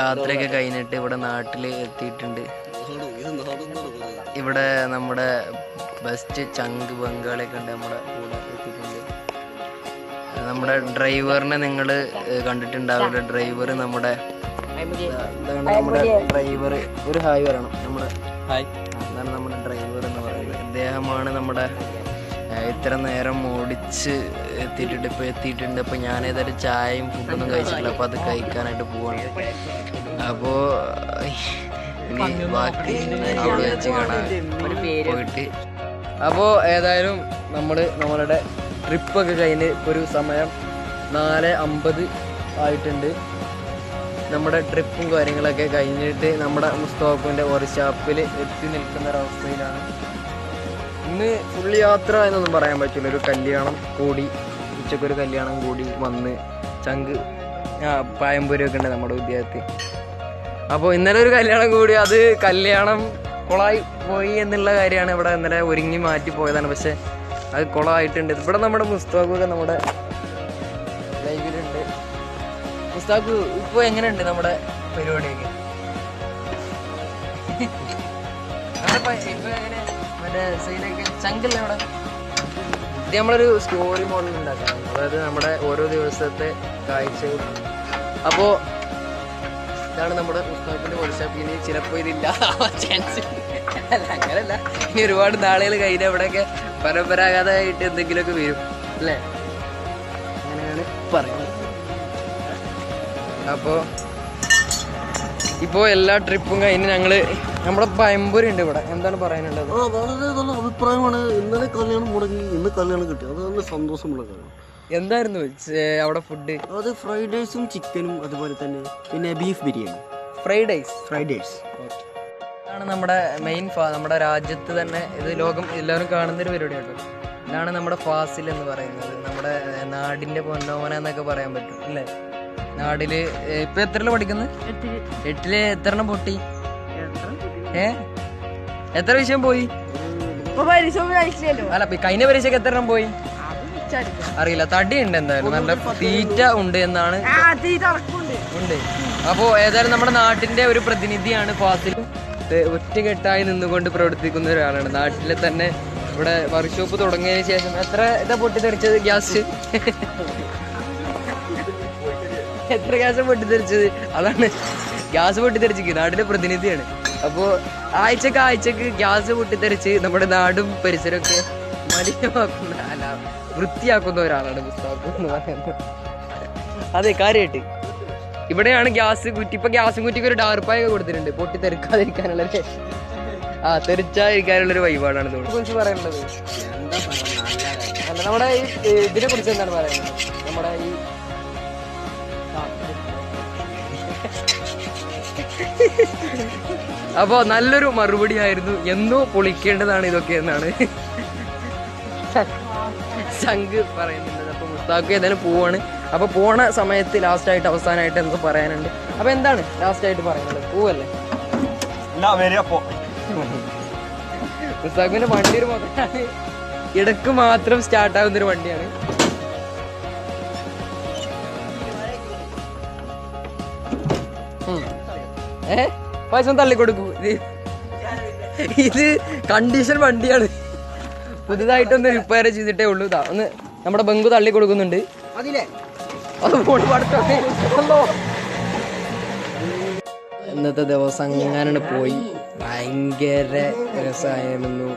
യാത്രയൊക്കെ കഴിഞ്ഞിട്ട് ഇവിടെ നാട്ടിൽ എത്തിയിട്ടുണ്ട്. ഇവിടെ നമ്മുടെ ബെസ്റ്റ് ചങ്ക് ബംഗാളിയൊക്കെ ഉണ്ട് നമ്മുടെ കൂടെ എത്തിയിട്ടുണ്ട്. നമ്മുടെ ഡ്രൈവറിനെ നിങ്ങൾ കണ്ടിട്ടുണ്ടാവില്ല. ഡ്രൈവർ നമ്മുടെ ഡ്രൈവർ ഒരു ഹായ് പറയണം. നമ്മുടെ അതാണ് നമ്മുടെ ഡ്രൈവർ എന്ന് പറയുന്നത്. അദ്ദേഹമാണ് നമ്മുടെ ഇത്ര നേരം ഓടിച്ച് എത്തിയിട്ടുണ്ട്. അപ്പോൾ ഞാനേതായാലും ചായയും ഫുഡൊന്നും കഴിച്ചിട്ടില്ല. അപ്പോൾ അത് കഴിക്കാനായിട്ട് പോവാണ്. അപ്പോൾ ഇനി ബാക്കി അവിടെ വെച്ച് കാണാൻ പോയിട്ട്. അപ്പോൾ ഏതായാലും നമ്മളുടെ ട്രിപ്പൊക്കെ കഴിഞ്ഞ് ഒരു സമയം 4:50 ആയിട്ടുണ്ട്. നമ്മുടെ ട്രിപ്പും കാര്യങ്ങളൊക്കെ കഴിഞ്ഞിട്ട് നമ്മുടെ മുസ്തഫാക്കിൻ്റെ വർക്ക്ഷോപ്പിൽ എത്തി നിൽക്കുന്ന ഒരവസ്ഥയിലാണ്. ഇന്ന് ഫുൾ യാത്ര എന്നൊന്നും പറയാൻ പറ്റില്ല. ഒരു കല്യാണം കൂടി, ഉച്ചക്കൊരു കല്യാണം കൂടി വന്ന് ചങ്ക് പായമ്പൂരൊക്കെ ഉണ്ട് നമ്മുടെ വിദ്യാർത്ഥി. അപ്പോൾ ഇന്നലെ ഒരു കല്യാണം കൂടി, അത് കല്യാണം കുളമായി പോയി എന്നുള്ള കാര്യമാണ്. ഇവിടെ ഇന്നലെ ഒരുങ്ങി മാറ്റി പോയതാണ്, പക്ഷെ അത് കുളമായിട്ടുണ്ട്. ഇവിടെ നമ്മുടെ മുസ്തഫാഖൊക്കെ നമ്മുടെ ലൈവിലുണ്ട്. മുസ്തഫാഖ് ഇപ്പോൾ എങ്ങനെയുണ്ട് നമ്മുടെ പരിപാടിയൊക്കെ? മറ്റേ സൈഡൊക്കെ ചങ്കല്ലേ അവിടെ? ഇത് നമ്മളൊരു സ്റ്റോറി മോഡൽ ഉണ്ടാക്കാം, അതായത് നമ്മുടെ ഓരോ ദിവസത്തെ കാഴ്ചകൾ. അപ്പോൾ ഇതാണ് നമ്മുടെ മുസ്തഫാഖിൻ്റെ വർക്ക്ഷോപ്പ്. ഇനി ചിലപ്പോൾ ഇതില്ല ചാൻസ് അല്ല, അങ്ങനല്ല, ഇനി ഒരുപാട് നാളുകൾ കഴിഞ്ഞാൽ ഇവിടെയൊക്കെ പരമ്പരാഗതമായിട്ട് എന്തെങ്കിലുമൊക്കെ വരും അല്ലേ, അങ്ങനെയാണ് പറയുന്നത്. അപ്പോൾ ഇപ്പോൾ എല്ലാ ട്രിപ്പും കഴിഞ്ഞ് നമ്മുടെ പയമ്പൂരി ഉണ്ട് ഇവിടെ. എന്താണ് പറയാനുള്ളത്? വളരെ നല്ല അഭിപ്രായമാണ്. ഇന്നലെ കല്യാണം മുടങ്ങി, ഇന്ന് കല്യാണം കിട്ടി, അത് നല്ല സന്തോഷമുള്ള കാര്യം. എന്തായിരുന്നു അവിടെ ഫുഡ്? അത് ഫ്രൈഡ് റൈസും ചിക്കനും, അതുപോലെ തന്നെ പിന്നെ ബീഫ് ബിരിയാണി. ഫ്രൈഡ് റൈസ് ഇതാണ് നമ്മുടെ മെയിൻ. നമ്മുടെ രാജ്യത്ത് തന്നെ ഇത് ലോകം എല്ലാവരും കാണുന്നൊരു പരിപാടിയാണ്. ഇതാണ് നമ്മുടെ ഫാസിൽ എന്ന് പറയുന്നത്. നമ്മുടെ നാടിൻ്റെ പൊന്നോമന എന്നൊക്കെ പറയാൻ പറ്റും അല്ലേ? നാടില് ഇപ്പൊ എത്രയില് പഠിക്കുന്നത്? 8-ല് എത്രണ്ണം പൊട്ടി? എത്ര വിഷയം പോയി? അല്ല, കഴിഞ്ഞ പരീക്ഷയ്ക്ക് എത്ര എണ്ണം പോയി അറിയില്ല. തടി ഉണ്ട് എന്തായാലും, നല്ല തീറ്റ ഉണ്ട് എന്നാണ് ഉണ്ട്. അപ്പോൾ ഏതായാലും നമ്മുടെ നാട്ടിന്റെ ഒരു പ്രതിനിധിയാണ് ഫാസിൽ. ഒറ്റക്കെട്ടായി നിന്നുകൊണ്ട് പ്രവർത്തിക്കുന്ന ഒരാളാണ്. നാട്ടിലെ തന്നെ ഇവിടെ വർക്ക്ഷോപ്പ് തുടങ്ങിയതിന് ശേഷം എത്ര പൊട്ടിത്തെറിച്ചത് ഗ്യാസ്? എത്ര ഗ്യാസ് പൊട്ടിത്തെറിച്ചത്? അതാണ്, ഗ്യാസ് പൊട്ടിത്തെറിച്ച് നാട്ടിലെ പ്രതിനിധിയാണ്. അപ്പോൾ ആഴ്ചക്ക് ഗ്യാസ് പൊട്ടിത്തെറിച്ച് നമ്മുടെ നാടും പരിസരമൊക്കെ മലിനമാക്കുന്ന, അല്ല വൃത്തിയാക്കുന്ന ഒരാളാണ് മുസ്തഫാഖ് എന്ന് പറയുന്നത്. അതെ, കാര്യമായിട്ട് ഇവിടെയാണ് ഗ്യാസ് കുറ്റി. ഇപ്പൊ ഗ്യാസും കുറ്റിക്ക് ഒരു ഡാർപ്പായൊക്കെ കൊടുത്തിട്ടുണ്ട് പൊട്ടിത്തെറിക്കാതിരിക്കാനുള്ള, തെറിച്ചാതിരിക്കാനുള്ളൊരു വഴിപാടാണ് കുറിച്ച് പറയാനുള്ളത്. അല്ല, നമ്മുടെ ഈ ഇതിനെ കുറിച്ച് എന്താണ് പറയുന്നത്? നമ്മുടെ ഈ അപ്പോ നല്ലൊരു മറുപടി ആയിരുന്നു. എന്നോ പൊളിക്കേണ്ടതാണ് ഇതൊക്കെ എന്നാണ് ചങ്ക് പറയുന്നുള്ളത്. അപ്പൊ മുസ്തഫാഖ് ഏതായാലും പോവാണ്. അപ്പൊ പോണ സമയത്ത് ലാസ്റ്റായിട്ട് അവസാനമായിട്ട് എന്തോ പറയാനുണ്ട്. അപ്പൊ എന്താണ് ലാസ്റ്റായിട്ട് പറയാനുള്ളത്? പോവല്ലേ? മുസ്തഫാഖിന്റെ വണ്ടി ഒരു മാത്രമാണ്, ഇടക്ക് മാത്രം സ്റ്റാർട്ട് ആകുന്നൊരു വണ്ടിയാണ്. പൈസ തള്ളിക്കൊടുക്കൂ. ഇത് കണ്ടീഷൻ വണ്ടിയാണ്, പുതുതായിട്ടൊന്ന് റിപ്പയർ ചെയ്തിട്ടേ ഉള്ളൂ. ഇതാ ഒന്ന് നമ്മുടെ ബംഗു തള്ളി കൊടുക്കുന്നുണ്ട്. ഇന്നത്തെ ദിവസം അങ്ങനെ പോയി. ഭയങ്കര രസമായിരുന്നു.